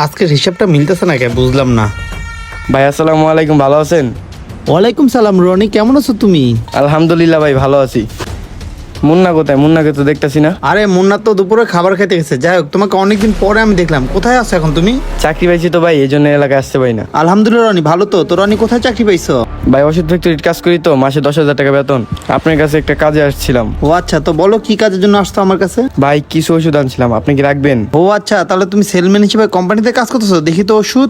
আজকের হিসাবটা মিলতেছে না, কে বুঝলাম না। ভাই আসসালামু আলাইকুম, ভালো আছেন? ওয়ালাইকুম সালাম রনি, কেমন আছো তুমি? আলহামদুলিল্লাহ ভাই, ভালো আছি। মুন্না কোথায়? মুন্নাকে তো দেখতেছি না। আরে মুন্না তো দুপুরে খাবার খেতে গেছে। যাই হোক, তোমাকে অনেকদিন পরে আমি দেখলাম। কোথায় আছো এখন তুমি? চাকরি পাইছি তো ভাই, এই জন্য এলাকায় আসতে পারি না। আলহামদুলিল্লাহ রনি, ভালো তো। তো রনি কোথায় চাকরি পাইছো? ভাই ওষুধ ফ্যাক্টরির কাজ করি তো, মাসে 10,000 টাকা বেতন। আপনার কাছে একটা কাজে আসছিলাম। ও আচ্ছা, তো বলো কি কাজের জন্য আসছো আমার কাছে? ভাই কিছু ওষুধ আনছিলাম, আপনি কি রাখবেন? ও আচ্ছা, তাহলে তুমি সেলম্যান হিসেবে কোম্পানিতে কাজ করতেছো? দেখি তো ওষুধ।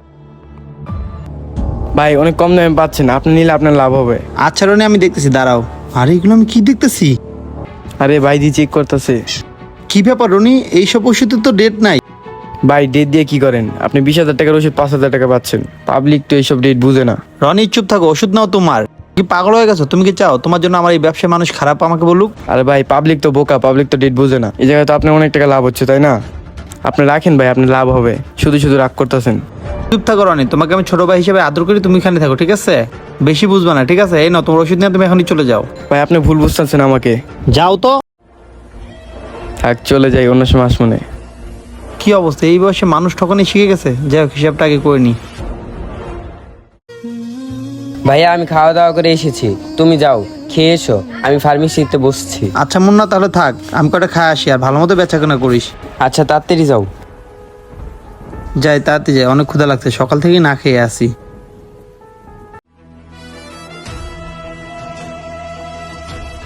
ভাই অনেক কম দামে পাচ্ছেন, আপনি নিলে আপনার লাভ হবে। আচ্ছা রনি, আমি দেখতেছি, দাঁড়াও। আরে এগুলো আমি কি দেখতেছি? আরে ভাই দি চেক করতেছে। কি ব্যাপার রনি, এইসব ওষুধের তো ডেট নাই। ভাই ডেট দিয়ে কি করেন? আপনি 20,000 টাকার ওষুধ 5,000 টাকা পাচ্ছেন। পাবলিক তো এইসব ডেট বুঝে না। রনি চুপ থাকো, ওষুধ নাও। তোমার কি পাগল হয়ে গেছো? তুমি কি চাও তোমার জন্য আমার এই ব্যবসায় মানুষ খারাপ আমাকে বলুক? আরে ভাই পাবলিক তো বোকা, পাবলিক তো ডেট বুঝে না। এই জায়গায় তো আপনার অনেক টাকা লাভ হচ্ছে, তাই না? আপনি রাখেন ভাই, আপনার লাভ হবে। শুধু শুধু রাগ করতেছেন। চুপ থাকো রনি, তোমাকে আমি ছোট ভাই হিসেবে আদর করি, তুমি এখানে থাকো, ঠিক আছে? বেশি বুঝবা না, ঠিক আছে? এই নাও তোমার ওষুধ নিয়ে তুমি এখনই চলে যাও। ভাই আপনি ভুল বুঝতেছেন আমাকে। যাও তো। থাক চলে যাই, অন্য সময় আসমনে। কি অবস্থা, এই বয়সে মানুষ ঠকানি শিখে গেছে। যাই হোক, হিসাবটা আগে করে নি। ভাইয়া আমি খাওয়া দাওয়া করে এসেছি, তুমি যাও খেয়ে এসো, আমি ফার্মেসিতে বসছি। আচ্ছা মুন্না, তাহলে থাক, আমি কটা খাই আসি। আর ভালো মতো বেচাকেনা করিস। আচ্ছা তাড়াতাড়ি যাও। যাই তাড়াতাড়ি যাই, অনেক ক্ষুধা লাগছে, সকাল থেকেই না খেয়ে আসি।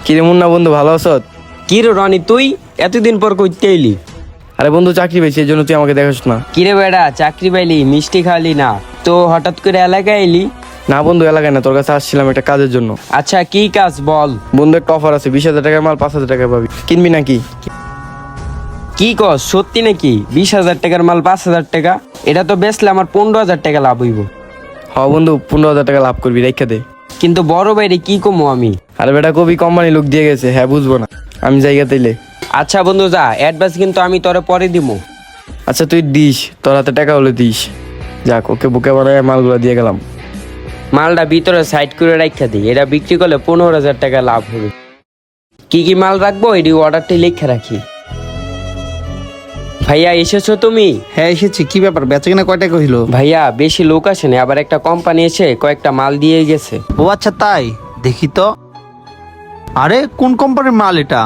কিরে মুন্না বন্ধু, ভালো আছো? কি রে রনি, তুই এতদিন পর কইতে এলি? আরে বন্ধু চাকরি পেয়েছি, এই জন্য তুই আমাকে দেখাস না। কিরে বেড়া, চাকরি পাইলি, মিষ্টি খাওয়ালি না তো হঠাৎ করে এলাকায় এলি? না বন্ধু, এলাকায় না, তোর কাছে আসছিলাম একটা কাজের জন্য। আচ্ছা কি কাজ বল? বন্ধু একটা অফার আছে, 20,000 টাকার মাল 5,000 টাকা পাবি, কিনবি নাকি? কি কস, সত্যি নাকি? 20,000 টাকার মাল 5,000 টাকা? এটা তো বেচলে আমার 15,000 টাকা লাভ হইব। হ বন্ধু, 15,000 টাকা লাভ করবি, রেখে দে। কিন্তু বড় বাইরে কি কমো আমি? আরে বেটা কবি কোম্পানি লোক দিয়ে গেছে, হ্যাঁ বুঝবো না আমি জায়গা তাইলে। আচ্ছা বন্ধু যা, অ্যাডভান্স কিন্তু আমি তোরে পরে দিব। আচ্ছা তুই দিস, তোর হাতে টাকা হলে দিস। যাক, ওকে বুকে বানায় মালগুলো দিয়ে গেলাম। মালটা ভিতরে সাইড করে রাখা দিই, এটা বিক্রি করলে 15,000 টাকা লাভ হবে। কি কি মাল রাখবো এটি অর্ডারটি লিখে রাখি। ভাইয়া এসেছো তুমি? হ্যাঁ এসেছি। কি ব্যাপার, বেচাকেনা কয়টা কহিল? ভাইয়া বেশি লোক আসেনি, আবার একটা কোম্পানি এসে কয়েকটা মাল দিয়ে গেছে। ও আচ্ছা তাই, দেখি তো। আরে কোন কোম্পানির মাল এটা?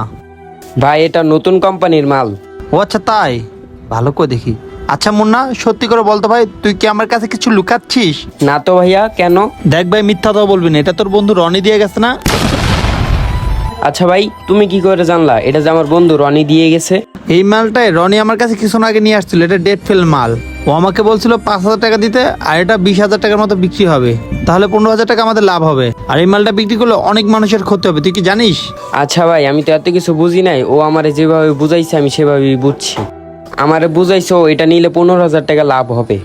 ভাই এটা নতুন কোম্পানির মাল। ও আচ্ছা তাই, ভালো করে দেখি। আচ্ছা মুন্না, সত্যি করে বলতো ভাই, তুই কি আমার কাছে কিছু লুকাচ্ছিস? না তো ভাইয়া, কেন? দেখ ভাই, মিথ্যা তো বলবি না, এটা তোর বন্ধু রনি দিয়ে গেছে না? আচ্ছা ভাই তুমি কি করে জানলা এটা যে আমার বন্ধু রনি দিয়ে গেছে? এই মালটাই রনি আমার কাছে কিছু আগে নিয়ে আসছিল। এটা ডেট ফেল মাল। ও আমাকে বলছিল 5,000 টাকা দিতে, আর এটা 20,000 টাকার মতো বিক্রি হবে। তাহলে 15,000 টাকা আমাদের লাভ হবে। আর এই মালটা বিক্রি করলে অনেক মানুষের ক্ষতি হবে, তুই কি জানিস? আচ্ছা ভাই আমি তো এত কিছু বুঝি নাই, ও আমারে যেভাবে বুঝাইছে আমি সেভাবেই বুঝছি। আমারে বুঝাইছো এটা নিলে 15,000 টাকা লাভ হবে,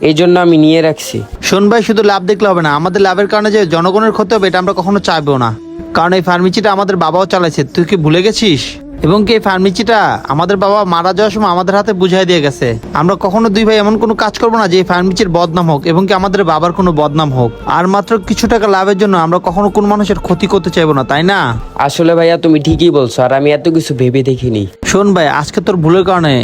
এই জন্য আমি নিয়ে রাখছি। শোন ভাই, শুধু লাভ দেখলে হবে না, আমাদের লাভের কারণে যে জনগণের ক্ষতি হবে এটা আমরা কখনো চাইবো না। কারণ এই ফার্মেসিটা আমাদের বাবাও চালাইছে, তুই কি ভুলে গেছিস? এবং কি এই ফার্মেসিটা আমাদের বাবা মারা যাওয়ার সময় আমাদের হাতে বুঝাই দিয়ে গেছে। আমরা কখনো দুই ভাই এমন কোনো কাজ করবো না যে এই ফার্মেসির বদনাম হোক এবং কি আমাদের বাবার কোনো বদনাম হোক। আর মাত্র কিছু টাকা লাভের জন্য আমরা কখনো কোন মানুষের ক্ষতি করতে চাইবো না, তাই না? আসলে ভাইয়া তুমি ঠিকই বলছো, আর আমি এত কিছু ভেবে দেখিনি। শোন ভাই, আজকে তোর ভুলের কারণে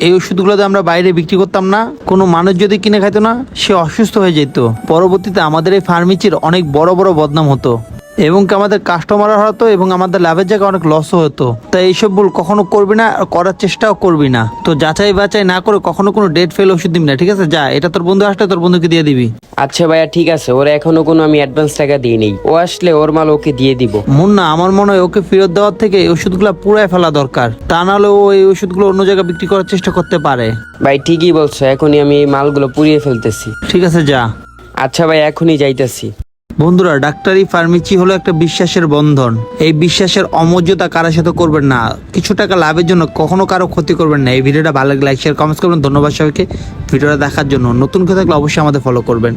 এই ওষুধগুলো যদি আমরা বাইরে বিক্রি করতাম না, কোনো মানুষ যদি কিনে খাইতো না, সে অসুস্থ হয়ে যেত। পরবর্তীতে আমাদের এই ফার্মেসির অনেক বড় বড় বদনাম হতো এবং কি আমাদের কাস্টমার হতো এবং আমাদের লাভের জায়গায় অনেক লসও হতো। তাই এইসব ভুল কখনো করবি না, আর করার চেষ্টাও করবি না। তো যাচাই বাছাই না করে কখনো কোনো ডেট ফেল ওষুধ দিবি না, ঠিক আছে? যা, এটা তোর বন্ধু আসলে তোর বন্ধুকে দিয়ে দিবি। আচ্ছা ভাইয়া ঠিক আছে, ওরা এখনো কোনো আমি অ্যাডভান্স টাকা দিই নেই, ও আসলে ওর মাল ওকে দিয়ে দিব। মুন্না, আমার মনে হয় ওকে ফেরত দেওয়ার থেকে এই ওষুধগুলো পুরাই ফেলা দরকার, তা নাহলে ও এই ওষুধগুলো অন্য জায়গায় বিক্রি করার চেষ্টা করতে পারে। ভাই ঠিকই বলছো, এখনই আমি এই মালগুলো পুড়িয়ে ফেলতেছি। ঠিক আছে যা। আচ্ছা ভাই এখনই যাইতেছি। বন্ধুরা, ডাক্তারি ফার্মেসি হলো একটা বিশ্বাসের বন্ধন। এই বিশ্বাসের অমর্যাদা কারোর সাথে করবেন না। কিছু টাকা লাভের জন্য কখনো কারো ক্ষতি করবেন না। এই ভিডিওটা ভালো লাগলে লাইক শেয়ার কমেন্টস করবেন। ধন্যবাদ সবাইকে ভিডিওটা দেখার জন্য। নতুন কেউ থাকলে অবশ্যই আমাদের ফলো করবেন।